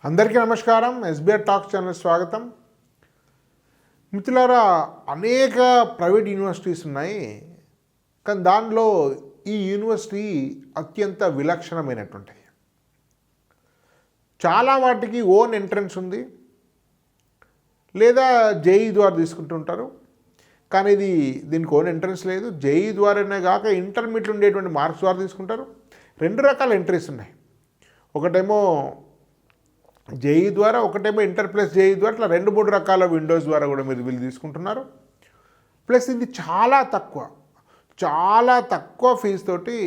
అందరికీ నమస్కారం. SBR talks channel స్వాగతం. మిత్రులారా, అనేక ప్రైవేట్ యూనివర్సిటీస్ ఉన్నాయి, కానీ దానిలో ఈ యూనివర్సిటీ అత్యంత విలక్షణమైనటువంటిది. చాలా వాటికి ఓన్ ఎంట్రన్స్ ఉంది, లేదా జేఈ ద్వారా తీసుకుంటుంటారు. కానీ దీనికి ఓన్ ఎంట్రన్స్ లేదు. జేఈ ద్వారానే కాక ఇంటర్మీడియట్ ఉండేటువంటి మార్క్స్ ద్వారా తీసుకుంటారు. రెండు రకాల ఎంట్రీస్ ఉన్నాయి. ఒకటేమో జేఈ ద్వారా, ఒకటేమో ఇంటర్ ప్లస్ జేఈ ద్వారా. ఇట్లా 2-3 రకాల విండోస్ ద్వారా కూడా వీళ్ళు తీసుకుంటున్నారు. ప్లస్ ఇది చాలా తక్కువ ఫీజు తోటి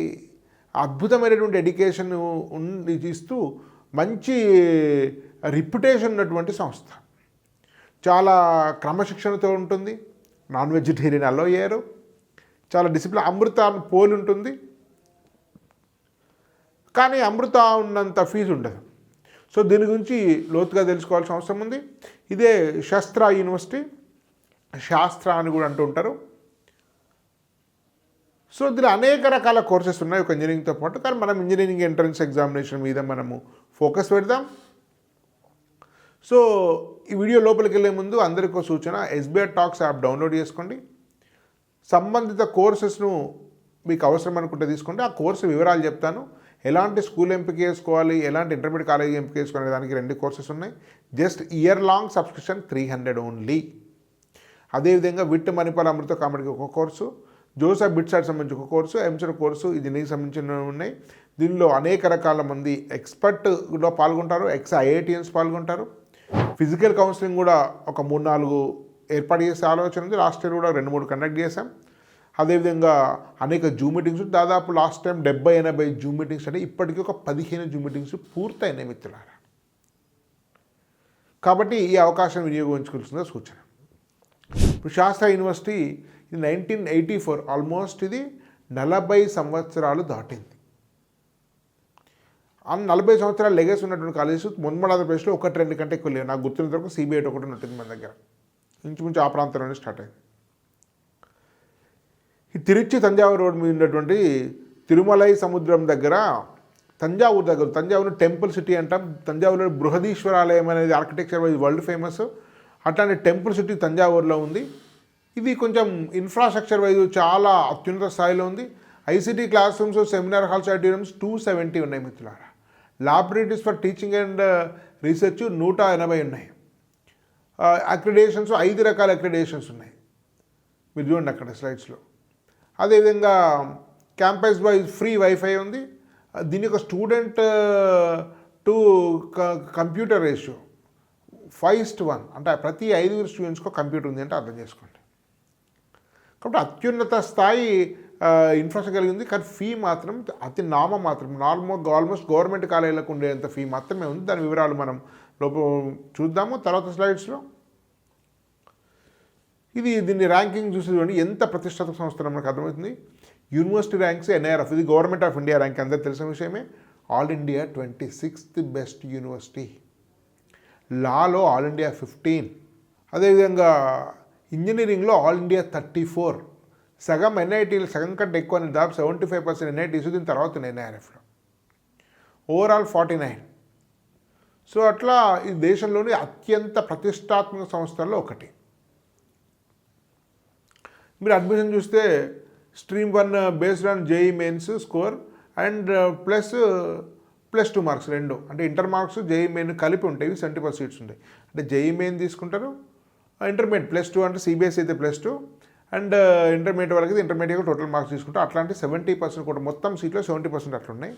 అద్భుతమైనటువంటి ఎడ్యుకేషన్ ఇస్తూ మంచి రిప్యుటేషన్ ఉన్నటువంటి సంస్థ. చాలా క్రమశిక్షణతో ఉంటుంది. నాన్ వెజిటేరియన్ అలో అయ్యారు. చాలా డిసిప్లిన్. అమృత పోలి ఉంటుంది, కానీ అమృత ఉన్నంత ఫీజు ఉండదు. సో దీని గురించి లోతుగా తెలుసుకోవాల్సిన అవసరం ఉంది. ఇదే శాస్త్ర యూనివర్సిటీ, శాస్త్ర అని కూడా అంటూ ఉంటారు. సో దీనిలో అనేక రకాల కోర్సెస్ ఉన్నాయి ఒక ఇంజనీరింగ్తో పాటు. కానీ మనం ఇంజనీరింగ్ ఎంట్రన్స్ ఎగ్జామినేషన్ మీద మనము ఫోకస్ పెడదాం. సో ఈ వీడియో లోపలికి వెళ్ళే ముందు అందరికీ సూచన, ఎస్బీఆర్ టాక్స్ యాప్ డౌన్లోడ్ చేసుకోండి. సంబంధిత కోర్సెస్ను మీకు అవసరం అనుకుంటే తీసుకోండి. ఆ కోర్సు వివరాలు చెప్తాను. ఎలాంటి స్కూల్ ఎంపిక చేసుకోవాలి, ఎలాంటి ఇంటర్మీడియట్ కాలేజీ ఎంపిక చేసుకోవాలి దానికి 2 కోర్సెస్ ఉన్నాయి. Just year long subscription 300 only. అదేవిధంగా విట్ మణిపాల్ అమృత కామెడీకి ఒక కోర్సు, జోసెఫ్ బిట్సాట్ సంబంధించి ఒక కోర్సు, ఎంసెట్ కోర్సు ఇంజనీరింగ్ సంబంధించినవి ఉన్నాయి. దీనిలో అనేక రకాల మంది ఎక్స్పర్ట్లో పాల్గొంటారు. ఐఐటియన్స్ పాల్గొంటారు. ఫిజికల్ కౌన్సిలింగ్ కూడా ఒక 3-4 ఏర్పాటు చేసే ఆలోచన ఉంది. లాస్ట్ ఇయర్ కూడా 2-3 కండక్ట్ చేశాం. అదేవిధంగా అనేక జూమ్ మీటింగ్స్, దాదాపు లాస్ట్ టైం 70-80 జూమ్ మీటింగ్స్ అంటే ఇప్పటికీ ఒక 15 జూమ్ మీటింగ్స్ పూర్తయినాయి మిత్రులారా. కాబట్టి ఈ అవకాశం వినియోగించుకోవాల్సిన సూచన. ఇప్పుడు శాస్త్ర యూనివర్సిటీ ఇది 1984, ఆల్మోస్ట్ ఇది 40 సంవత్సరాలు దాటింది. 40 సంవత్సరాలు లెగసీ ఉన్నటువంటి కాలేజెస్ మొన్నమడ ఆంధ్రప్రదేశ్లో 1-2 కంటే ఎక్కువ లేవు. నాకు గుర్తున్నంత వరకు సిబిఐ ఒకటి ఉంటుంది మన దగ్గర. ఇంచుమించు ఆ ప్రాంతంలోనే స్టార్ట్ అయింది. ఈ తిరుచి తంజావూరు రోడ్ మీద ఉన్నటువంటి తిరుమలై సముద్రం దగ్గర, తంజావూరు టెంపుల్ సిటీ అంటాం. తంజావూరులో బృహదీశ్వరాలయం అనేది ఆర్కిటెక్చర్ వైజ్ వరల్డ్ ఫేమస్. అట్లాంటి టెంపుల్ సిటీ తంజావూరులో ఉంది. ఇది కొంచెం ఇన్ఫ్రాస్ట్రక్చర్ వైజ్ చాలా అత్యున్నత స్థాయిలో ఉంది. ICT class rooms, seminar halls, auditoriums 270 ఉన్నాయి మిత్రులారా. Laboratories for teaching and research 180 ఉన్నాయి. అక్రిడేషన్స్ 5 రకాల అక్రిడేషన్స్ ఉన్నాయి. మీరు చూడండి అక్కడ స్లైడ్స్లో. అదేవిధంగా క్యాంపస్ వైజ్ ఫ్రీ వైఫై ఉంది. దీని యొక్క స్టూడెంట్ టు కంప్యూటర్ రేషియో 5:1, అంటే ప్రతి 5 స్టూడెంట్స్కో కంప్యూటర్ ఉంది అంటే అర్థం చేసుకోండి. కాబట్టి అత్యున్నత స్థాయి ఇన్ఫ్రాస్ట్రక్చర్ కలిగింది. కానీ ఫీ మాత్రం అతి ఆల్మోస్ట్ గవర్నమెంట్ కాలేజీలకు ఉండేంత ఫీ మాత్రమే ఉంది. దాని వివరాలు మనం చూద్దాము తర్వాత స్లైడ్స్లో. దీన్ని ర్యాంకింగ్ చూసి చూడండి ఎంత ప్రతిష్టాత్మక సంస్థ మనకు అర్థమవుతుంది. యూనివర్సిటీ ర్యాంక్స్ ఎన్ఐఆర్ఎఫ్, ఇది గవర్నమెంట్ ఆఫ్ ఇండియా ర్యాంక్, అందరికీ తెలిసిన విషయమే. All India 26th best university. లాలో ఆల్ ఇండియా 15. అదేవిధంగా ఇంజనీరింగ్లో ఆల్ ఇండియా 34. సగం ఎన్ఐటీలు, సగం కంటే ఎక్కువ, దాదాపు 75% ఎన్ఐటీస్, దీని తర్వాత ఎన్ఐఆర్ఎఫ్లో. ఓవరాల్ 49. సో అట్లా ఈ దేశంలోని అత్యంత ప్రతిష్టాత్మక సంస్థల్లో ఒకటి. మీరు అడ్మిషన్ చూస్తే stream 1 based on JEE mains score and +2 marks 2, అంటే ఇంటర్ మార్క్స్ జేఈ మెయిన్ కలిపి ఉంటాయి. 70% సీట్స్ ఉంటాయి. అంటే జేఈ మెయిన్ తీసుకుంటారు, ఇంటర్మీడియట్ +2, అంటే సిబిఎస్ఈ అయితే +2, అండ్ ఇంటర్మీడియట్ వరకు ఇంటర్మీడియట్ టోటల్ మార్క్స్ తీసుకుంటారు. అట్లాంటి 70% కూడా, మొత్తం సీట్లో 70% అట్లా ఉన్నాయి.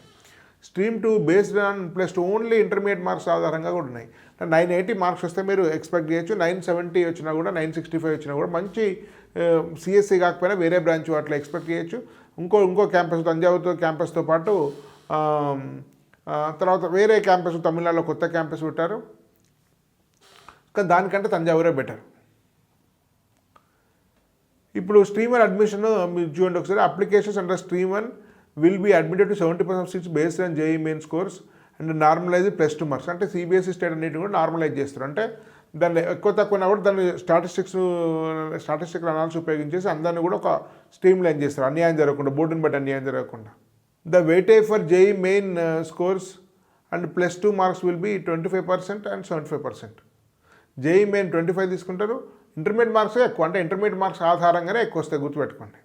Stream 2 based on +2 only intermediate marks ఆధారంగా కూడా ఉన్నాయి. 980 మార్క్స్ వస్తే మీరు ఎక్స్పెక్ట్ చేయొచ్చు. 970 వచ్చినా కూడా, 965 వచ్చినా కూడా మంచి సిఎస్సి కాకపోయినా వేరే బ్రాంచ్ అట్లా ఎక్స్పెక్ట్ చేయొచ్చు. ఇంకో క్యాంపస్ తంజావూరు క్యాంపస్తో పాటు తర్వాత వేరే క్యాంపస్ తమిళనాడులో కొత్త క్యాంపస్ పెట్టారు. కానీ దానికంటే తంజావూరే బెటర్. ఇప్పుడు స్ట్రీమ్ 1 అడ్మిషన్ మీరు చూడండి ఒకసారి. Applications under stream 1 will be admitted to 70% of seats based on JEE main scores and normalize +2 marks. అంటే సిబిఎస్ఈ స్టేట్ అన్నిటిని కూడా నార్మలైజ్ చేస్తారు. అంటే దాన్ని ఎక్కువ తక్కువ కూడా దాన్ని స్టాటిస్టికల్ అనాలిసిస్ ఉపయోగించేసి అందరినీ కూడా ఒక స్ట్రీమ్ లైన్ చేస్తారు, అన్యాయం జరగకుండా, బోర్డుని బట్టి అన్యాయం జరగకుండా. The weightage for JEE main scores and +2 marks will be 25% and 75%. JEE main 25 తీసుకుంటారు, ఇంటర్మీడియట్ మార్క్స్ ఎక్కువ, అంటే ఇంటర్మీడియట్ మార్క్స్ ఆధారంగానే ఎక్కువ వస్తాయి, గుర్తుపెట్టుకోండి.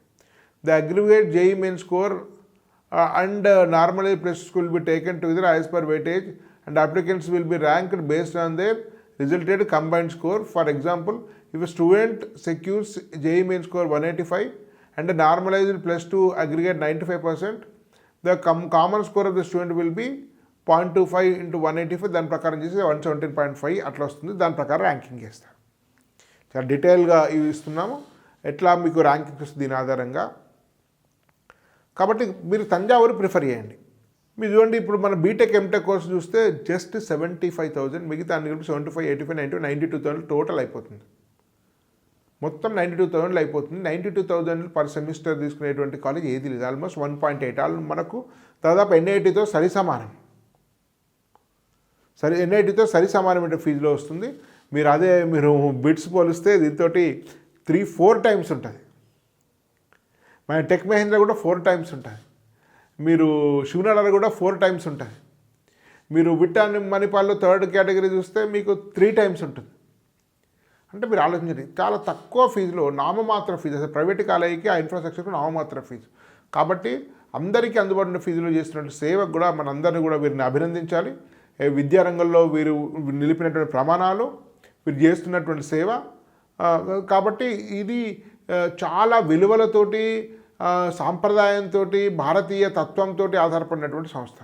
The aggregate JEE main score and normally plus will be taken together as per weightage and applicants will be ranked based on their resulted combined score. For example, if a student secures JEE main score 185 and a normalized +2 aggregate 95%, the common score of the student will be 0.25 into 185, దాని ప్రకారం చేసి 117.5 అట్లా వస్తుంది. దాని ప్రకారం ranking చేస్తారు. చాలా డీటెయిల్గా ఇవి ఇస్తున్నాము, ఎట్లా మీకు ర్యాంకింగ్ వస్తుంది దీని ఆధారంగా. కాబట్టి మీరు తంజావూరు ప్రిఫర్ చేయండి. మీరు చూడండి, ఇప్పుడు మన బీటెక్ ఎంటెక్ కోర్స్ చూస్తే జస్ట్ 75,000, మిగతా అన్ని కలిపి 75, 85, 90, 92,000 టోటల్ అయిపోతుంది. మొత్తం 92,000 అయిపోతుంది. 92,000 పర్ సెమిస్టర్ తీసుకునేటువంటి కాలేజ్ ఏది లేదు. ఆల్మోస్ట్ 1.8 మనకు దాదాపు ఎన్ఐటీతో సరి సమానం. ఎన్ఐటీతో సరి సమానమైన ఫీజులో వస్తుంది. మీరు బిట్స్ పోలిస్తే దీంతో 3-4 టైమ్స్ ఉంటుంది. మన టెక్ మహేంద్ర కూడా 4 టైమ్స్ ఉంటుంది. మీరు శివనారాయణ కూడా 4 టైమ్స్ ఉంటుంది. మీరు విట్టాన్ మణిపాల్లో 3rd కేటగిరీ చూస్తే మీకు 3 టైమ్స్ ఉంటుంది. అంటే మీరు ఆలోచించండి, చాలా తక్కువ ఫీజులో నామమాత్ర ఫీజు, అసలు ప్రైవేట్ కాలేజీకి ఆ ఇన్ఫ్రాస్ట్రక్చర్కి నామమాత్ర ఫీజు. కాబట్టి అందరికీ అందుబాటులో ఫీజులు చేస్తున్న సేవకు కూడా మనందరినీ కూడా వీరిని అభినందించాలి. విద్యారంగంలో వీరు నిలిపినటువంటి ప్రమాణాలు, వీరు చేస్తున్నటువంటి సేవ. కాబట్టి ఇది చాలా విలువలతోటి, సాంప్రదాయంతో, భారతీయ తత్వంతో ఆధారపడినటువంటి సంస్థ.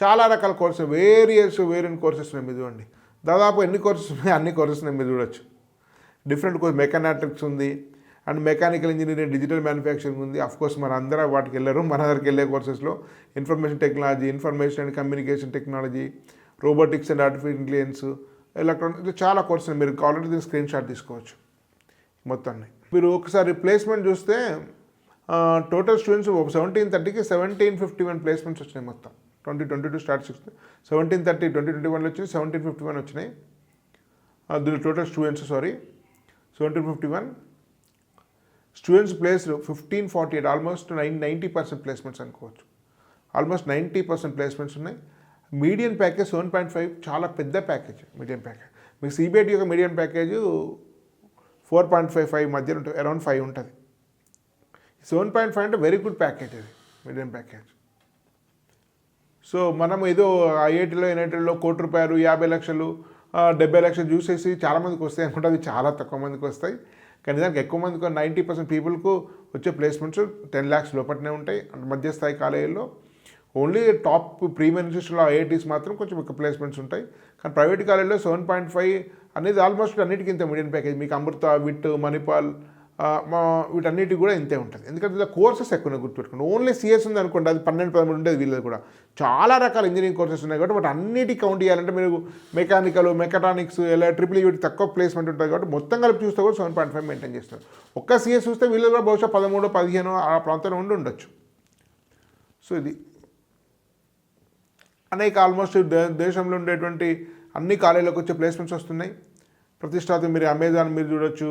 చాలా రకాల కోర్సెస్, వేరియన్ కోర్సెస్ ఉన్నాయి. మీరు చూడండి, దాదాపు ఎన్ని కోర్సెస్ ఉన్నాయి, అన్ని కోర్సెస్ మీరు చూడొచ్చు. డిఫరెంట్ కోర్స్, మెకానాట్రిక్స్ ఉంది, and mechanical engineering, digital manufacturing ఉంది. అఫ్కోర్స్ మన అందరూ వాటికి వెళ్ళరు. మన దగ్గరికి వెళ్ళే కోర్సెస్లో information technology, information and communication technology, robotics and artificial intelligence, electronics, చాలా కోర్సెస్ మీరు కావాలంటే దీన్ని స్క్రీన్ షాట్ తీసుకోవచ్చు మొత్తాన్ని. మీరు ఒకసారి ప్లేస్మెంట్ చూస్తే టోటల్ స్టూడెంట్స్ 1730కి 1751 ప్లేస్మెంట్స్ వచ్చినాయి మొత్తం. 2022 స్టాటిస్టిక్స్ 1730, 2021లో వచ్చినాయి, 1751 వచ్చినాయి. దీని total students 1751 students placed 1548, almost 90% placements అనుకోవచ్చు. ఆల్మోస్ట్ 90% ప్లేస్మెంట్స్ ఉన్నాయి. మీడియన్ ప్యాకేజ్ 7.5, చాలా పెద్ద ప్యాకేజ్ మీడియన్ ప్యాకేజ్. మీకు సిబిఐటి యొక్క మీడియన్ ప్యాకేజ్ 4.55 మధ్యలో ఉంటుంది, అరౌండ్ 5 ఉంటుంది. 7.5 అంటే వెరీ గుడ్ ప్యాకేజ్, అది మీడియన్ ప్యాకేజ్. సో మనం ఏదో ఐఐటీలో, ఎన్ఐటీలో ₹1 కోటి, 50 లక్షలు, 70 లక్షలు చూసేసి చాలామందికి వస్తాయి అనుకుంటే అది చాలా తక్కువ మందికి వస్తాయి. కానీ దానికి ఎక్కువ మందికి 90% పీపుల్కు వచ్చే ప్లేస్మెంట్స్ 10 lakhs లోపలనే ఉంటాయి. మధ్యస్థాయి కాలేజీల్లో ఓన్లీ టాప్ ప్రీమియర్ ఇన్స్టిట్యూషన్లో ఐఐటీస్ మాత్రం కొంచెం ఎక్కువ ప్లేస్మెంట్స్ ఉంటాయి. కానీ ప్రైవేట్ కాలేజీలో 7.5 అనేది ఆల్మోస్ట్ అన్నిటికీ ఇంత మీడియం ప్యాకేజ్. మీకు అమృత, విట్, మణిపాల్, వీటన్నిటికి కూడా ఇంతే ఉంటుంది. ఎందుకంటే ఇలా కోర్సెస్ ఎక్కువ గుర్తుపెట్టుకోండి. ఓన్లీ సిఎస్ ఉంది అనుకోండి, అది 12-13 ఉండేది. వీళ్ళది కూడా చాలా రకాల ఇంజనీరింగ్ కోర్సెస్ ఉన్నాయి కాబట్టి వాటి అన్నిటికీ కౌంట్ చేయాలంటే మీరు మెకానికల్, మెకాట్రానిక్స్, ఇలా వీటి తక్కువ ప్లేస్మెంట్ ఉంటుంది కాబట్టి మొత్తం కలిపి చూస్తే కూడా 7.5 మెయింటైన్ చేస్తారు. ఒక్క సిఎస్ చూస్తే వీళ్ళు కూడా బహుశా 13, 15 ఆ ప్రాంతంలో ఉండొచ్చు. సో ఇది అనేక ఆల్మోస్ట్ దేశంలో ఉండేటువంటి అన్ని కాలేజీలకు వచ్చే ప్లేస్మెంట్స్ వస్తున్నాయి. ప్రతిష్టాత్మక మీరు అమెజాన్ మీరు చూడొచ్చు,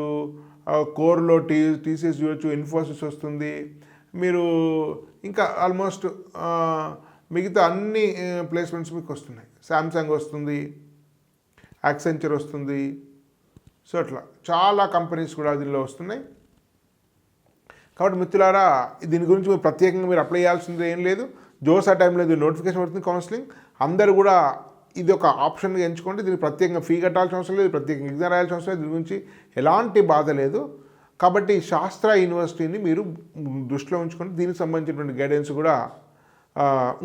కోర్లో టీసీఎస్ చూడొచ్చు, ఇన్ఫోసిస్ వస్తుంది. మీరు ఇంకా ఆల్మోస్ట్ మిగతా అన్ని ప్లేస్మెంట్స్ మీకు వస్తున్నాయి. శాంసంగ్ వస్తుంది, యాక్సెంచర్ వస్తుంది. సో అట్లా చాలా కంపెనీస్ కూడా దీనిలో వస్తున్నాయి. కాబట్టి మిత్రులారా, దీని గురించి మీరు ప్రత్యేకంగా మీరు అప్లై చేయాల్సింది ఏం లేదు. జోసా టైంలో ఇది నోటిఫికేషన్ పడుతుంది కౌన్సిలింగ్. అందరూ కూడా ఇది ఒక ఆప్షన్గా ఎంచుకోండి. దీనికి ప్రత్యేకంగా ఫీ కట్టాల్సిన అవసరం లేదు, ప్రత్యేకంగా ఎగ్జామ్ రాయాల్సిన అవసరం లేదు, దీని గురించి ఎలాంటి బాధ లేదు. కాబట్టి శాస్త్ర యూనివర్సిటీని మీరు దృష్టిలో ఉంచుకొని దీనికి సంబంధించినటువంటి గైడెన్స్ కూడా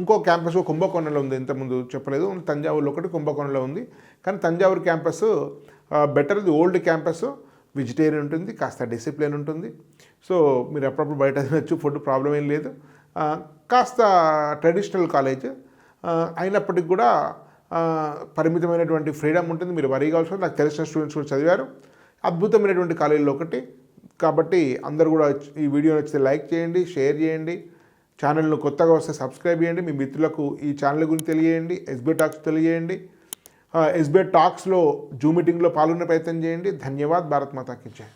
ఇంకో క్యాంపస్ కుంభకోణంలో ఉంది. ఇంతకుముందు చెప్పలేదు, తంజావూరులో ఒకటి కుంభకోణంలో ఉంది. కానీ తంజావూరు క్యాంపస్ బెటర్, ఇది ఓల్డ్ క్యాంపస్, వెజిటేరియన్ ఉంటుంది, కాస్త డిసిప్లిన్ ఉంటుంది. సో మీరు అప్పుడప్పుడు బయట తినచ్చు, ఫుడ్ ప్రాబ్లం ఏం లేదు. కాస్త ట్రెడిషనల్ కాలేజ్ అయినప్పటికీ కూడా పరిమితమైనటువంటి ఫ్రీడమ్ ఉంటుంది. మీరు వరీ కావాల్సిన, నాకు తెలిసిన స్టూడెంట్స్ కూడా చదివారు. అద్భుతమైనటువంటి కాలేజీలో ఒకటి. కాబట్టి అందరూ కూడా ఈ వీడియో నచ్చితే లైక్ చేయండి, షేర్ చేయండి. ఛానల్ను కొత్తగా వస్తే సబ్స్క్రైబ్ చేయండి. మీ మిత్రులకు ఈ ఛానల్ గురించి తెలియజేయండి. ఎస్బీఐ టాక్స్ తెలియజేయండి. ఎస్బీఐ టాక్స్లో జూమ్ మీటింగ్లో పాల్గొనే ప్రయత్నం చేయండి. ధన్యవాద్. భారత్ మాతా కీ జై.